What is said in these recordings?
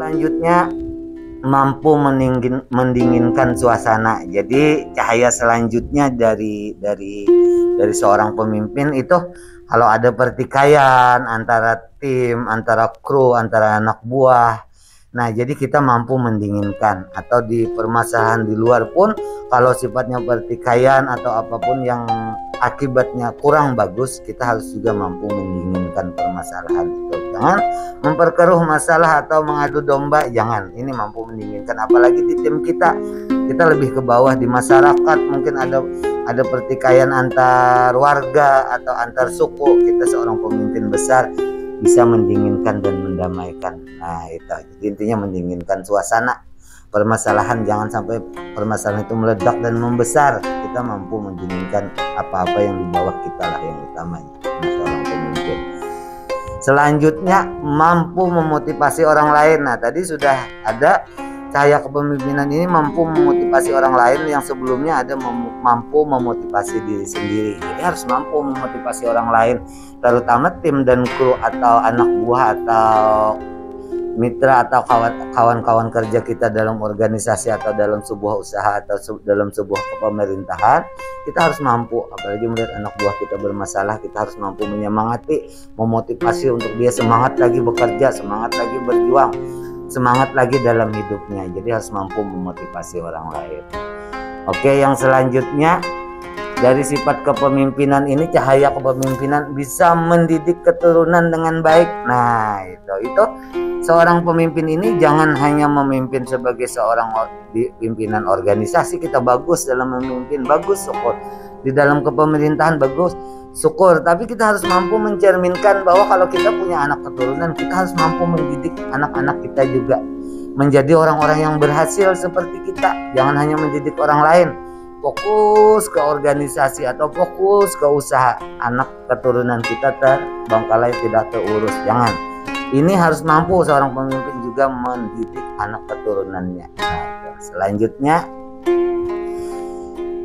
Selanjutnya mampu mendinginkan suasana. Jadi cahaya selanjutnya dari seorang pemimpin itu kalau ada pertikaian antara tim, antara kru, antara anak buah. Nah, jadi kita mampu mendinginkan. Atau di permasalahan di luar pun kalau sifatnya pertikaian atau apapun yang akibatnya kurang bagus, kita harus juga mampu mendinginkan permasalahan itu. Jangan memperkeruh masalah atau mengadu domba, jangan. Ini mampu mendinginkan. Apalagi di tim kita lebih ke bawah, di masyarakat mungkin ada pertikaian antar warga atau antar suku. Kita seorang pemimpin besar bisa mendinginkan dan mendamaikan. Nah, itu jadi intinya mendinginkan suasana permasalahan. Jangan sampai permasalahan itu meledak dan membesar. Kita mampu mendinginkan apa-apa yang di bawah kita lah yang utamanya. Nah, seorang pemimpin. Selanjutnya mampu memotivasi orang lain. Nah, tadi sudah ada cahaya kepemimpinan ini mampu memotivasi orang lain, yang sebelumnya ada mampu memotivasi diri sendiri. Jadi harus mampu memotivasi orang lain, terutama tim dan kru atau anak buah atau mitra atau kawan-kawan kerja kita dalam organisasi atau dalam sebuah usaha atau dalam sebuah pemerintahan. Kita harus mampu, apalagi melihat anak buah kita bermasalah, kita harus mampu menyemangati, memotivasi untuk dia semangat lagi bekerja, semangat lagi berjuang, semangat lagi dalam hidupnya. Jadi harus mampu memotivasi orang lain. Oke, yang selanjutnya dari sifat kepemimpinan ini, cahaya kepemimpinan bisa mendidik keturunan dengan baik. Nah, itu seorang pemimpin ini jangan hanya memimpin sebagai seorang pimpinan organisasi. Kita bagus dalam memimpin, bagus, syukur. Di dalam kepemerintahan bagus, syukur. Tapi kita harus mampu mencerminkan bahwa kalau kita punya anak keturunan, kita harus mampu mendidik anak-anak kita juga menjadi orang-orang yang berhasil seperti kita. Jangan hanya mendidik orang lain, fokus ke organisasi atau fokus ke usaha, anak keturunan kita terbengkalai, tidak terurus. Jangan. Ini harus mampu seorang pemimpin juga mendidik anak keturunannya. Nah, selanjutnya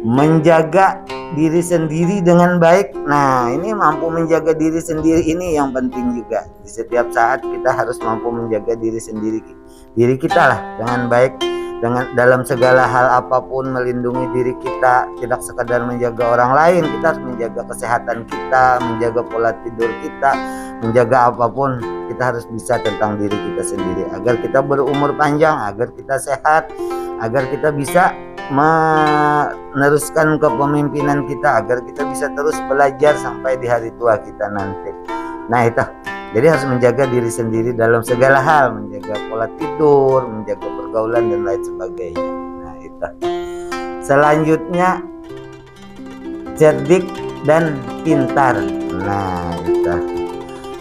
menjaga diri sendiri dengan baik. Nah, ini mampu menjaga diri sendiri ini yang penting juga. Di setiap saat kita harus mampu menjaga diri sendiri, diri kita lah dengan baik, dengan dalam segala hal apapun, melindungi diri kita. Tidak sekadar menjaga orang lain, kita harus menjaga kesehatan kita, menjaga pola tidur kita, menjaga apapun. Kita harus bisa tentang diri kita sendiri agar kita berumur panjang, agar kita sehat, agar kita bisa meneruskan kepemimpinan kita, agar kita bisa terus belajar sampai di hari tua kita nanti. Nah, itu jadi harus menjaga diri sendiri dalam segala hal, menjaga pola tidur, menjaga pergaulan dan lain sebagainya. Nah, itu selanjutnya cerdik dan pintar. Nah, itu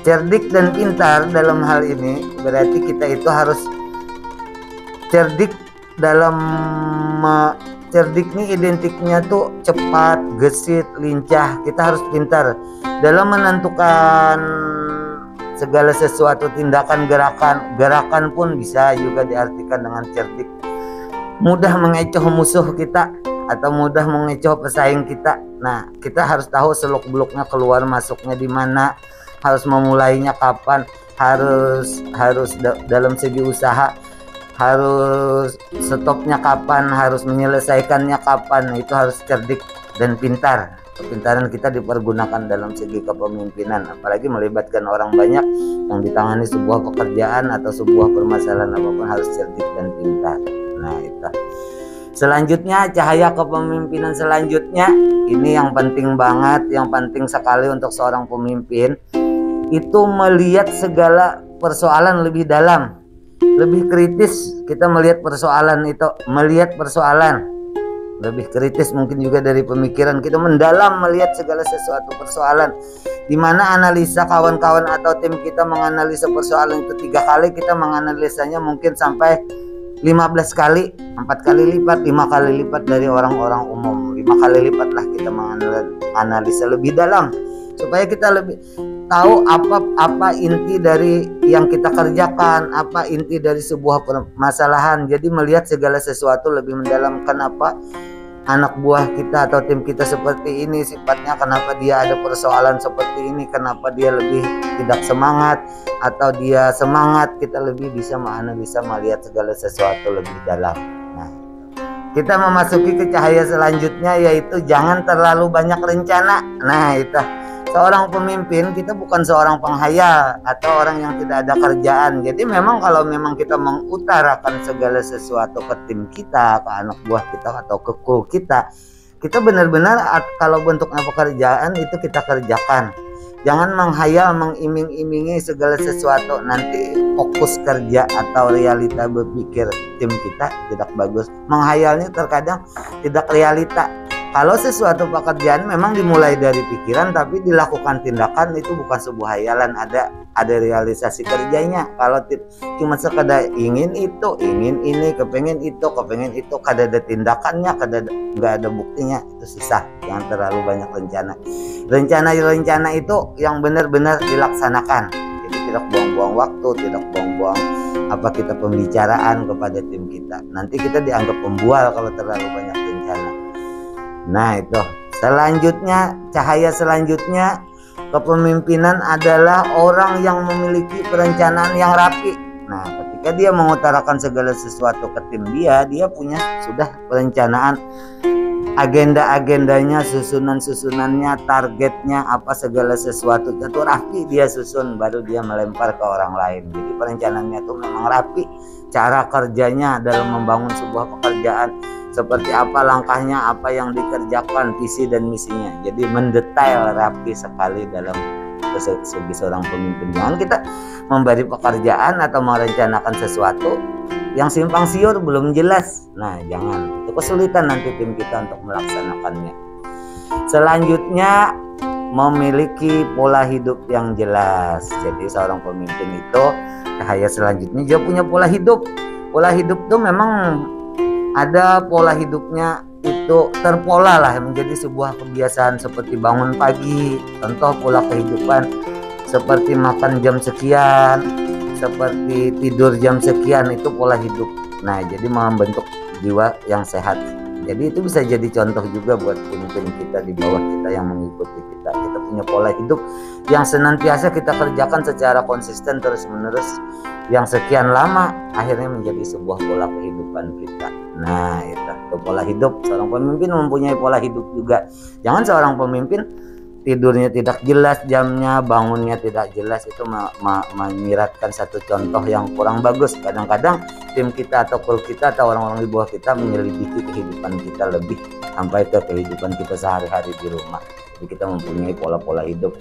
cerdik dan pintar dalam hal ini berarti kita itu harus cerdik. Dalam cerdik nih identiknya tuh cepat, gesit, lincah. Kita harus pintar dalam menentukan segala sesuatu, tindakan, gerakan pun bisa juga diartikan dengan cerdik. Mudah mengecoh musuh kita atau mudah mengecoh pesaing kita. Nah, kita harus tahu seluk-beluknya, keluar masuknya di mana, harus memulainya kapan, harus dalam segi usaha harus stopnya kapan, harus menyelesaikannya kapan. Nah, itu harus cerdik dan pintar. Kepintaran kita dipergunakan dalam segi kepemimpinan, apalagi melibatkan orang banyak yang ditangani sebuah pekerjaan atau sebuah permasalahan apapun, harus cerdik dan pintar. Nah, itu selanjutnya cahaya kepemimpinan selanjutnya ini yang penting banget, yang penting sekali untuk seorang pemimpin itu melihat segala persoalan lebih dalam, lebih kritis. Kita melihat persoalan itu, melihat persoalan lebih kritis mungkin juga dari pemikiran kita, mendalam melihat segala sesuatu persoalan, di mana analisa kawan-kawan atau tim kita menganalisa persoalan itu 3 kali, kita menganalisanya mungkin sampai 15 kali, 4 kali lipat, 5 kali lipat dari orang-orang umum. 5 kali lipat lah kita menganalisa lebih dalam, supaya kita lebih tahu apa inti dari yang kita kerjakan, apa inti dari sebuah permasalahan. Jadi melihat segala sesuatu lebih mendalam. Kenapa anak buah kita atau tim kita seperti ini sifatnya, kenapa dia ada persoalan seperti ini, kenapa dia lebih tidak semangat atau dia semangat, kita lebih bisa melihat segala sesuatu lebih dalam. Nah, kita memasuki ke cahaya selanjutnya, yaitu jangan terlalu banyak rencana. Nah, itu seorang pemimpin, kita bukan seorang penghayal atau orang yang tidak ada kerjaan. Jadi memang kalau memang kita mengutarakan segala sesuatu ke tim kita, ke anak buah kita atau ke kru kita, kita benar-benar kalau bentuknya pekerjaan itu kita kerjakan. Jangan menghayal, mengiming-imingi segala sesuatu, nanti fokus kerja atau realita berpikir tim kita tidak bagus. Menghayalnya terkadang tidak realita. Kalau sesuatu pekerjaan memang dimulai dari pikiran, tapi dilakukan tindakan itu bukan sebuah hayalan, ada realisasi kerjanya. Kalau cuma sekedar ingin itu, ingin ini, kepengen itu, kada ada tindakannya, nggak ada buktinya, itu susah. Jangan terlalu banyak rencana. Rencana itu yang benar-benar dilaksanakan. Jadi tidak buang-buang waktu, tidak buang-buang kita pembicaraan kepada tim kita. Nanti kita dianggap pembual kalau terlalu banyak rencana. Nah, itu selanjutnya, cahaya selanjutnya kepemimpinan adalah orang yang memiliki perencanaan yang rapi. Nah, ketika dia mengutarakan segala sesuatu ke tim dia punya sudah perencanaan, agenda-agendanya, susunan-susunannya, targetnya, apa segala sesuatu itu rapi dia susun, baru dia melempar ke orang lain. Jadi perencanaannya itu memang rapi, cara kerjanya dalam membangun sebuah pekerjaan, seperti apa langkahnya, apa yang dikerjakan, visi dan misinya. Jadi mendetail, rapi sekali dalam segi seorang pemimpin. Jangan kita memberi pekerjaan atau merencanakan sesuatu yang simpang siur, belum jelas. Nah, jangan. Itu kesulitan nanti tim kita untuk melaksanakannya. Selanjutnya, memiliki pola hidup yang jelas. Jadi seorang pemimpin itu, cahaya selanjutnya dia punya pola hidup. Pola hidup itu memang ada pola hidupnya itu terpola lah, menjadi sebuah kebiasaan seperti bangun pagi, contoh pola kehidupan seperti makan jam sekian, seperti tidur jam sekian, itu pola hidup. Nah, jadi membentuk jiwa yang sehat. Jadi itu bisa jadi contoh juga buat tim-tim kita di bawah kita yang mengikuti kita. Kita punya pola hidup yang senantiasa kita kerjakan secara konsisten terus-menerus, yang sekian lama akhirnya menjadi sebuah pola kehidupan kita. Nah, itu pola hidup. Seorang pemimpin mempunyai pola hidup juga. Jangan seorang pemimpin tidurnya tidak jelas jamnya, bangunnya tidak jelas, itu menyiratkan satu contoh yang kurang bagus. Kadang-kadang tim kita atau kru kita atau orang-orang di bawah kita menyelidiki kehidupan kita lebih sampai ke kehidupan kita sehari-hari di rumah. Jadi kita mempunyai pola-pola hidup,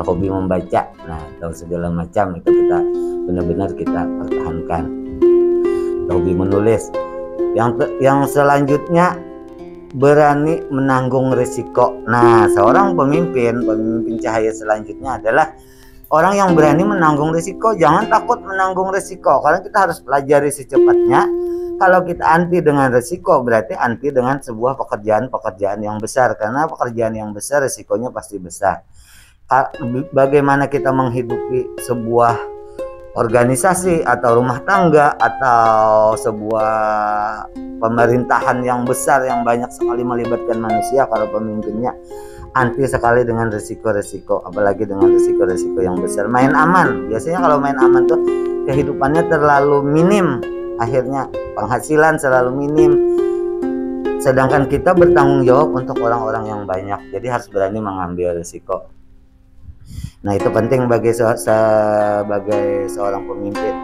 hobi membaca, nah atau segala macam itu kita benar-benar kita pertahankan. Hobi menulis. Yang selanjutnya, berani menanggung risiko. Nah, seorang pemimpin cahaya selanjutnya adalah orang yang berani menanggung risiko. Jangan takut menanggung risiko, karena kita harus pelajari secepatnya. Kalau kita anti dengan risiko, berarti anti dengan sebuah pekerjaan yang besar, karena pekerjaan yang besar risikonya pasti besar. Bagaimana kita menghidupi sebuah organisasi atau rumah tangga atau sebuah pemerintahan yang besar yang banyak sekali melibatkan manusia, kalau pemimpinnya anti sekali dengan risiko-risiko, apalagi dengan risiko-risiko yang besar. Main aman, biasanya kalau main aman tuh kehidupannya terlalu minim, akhirnya penghasilan selalu minim, sedangkan kita bertanggung jawab untuk orang-orang yang banyak. Jadi harus berani mengambil risiko. Nah, itu penting sebagai seorang pemimpin.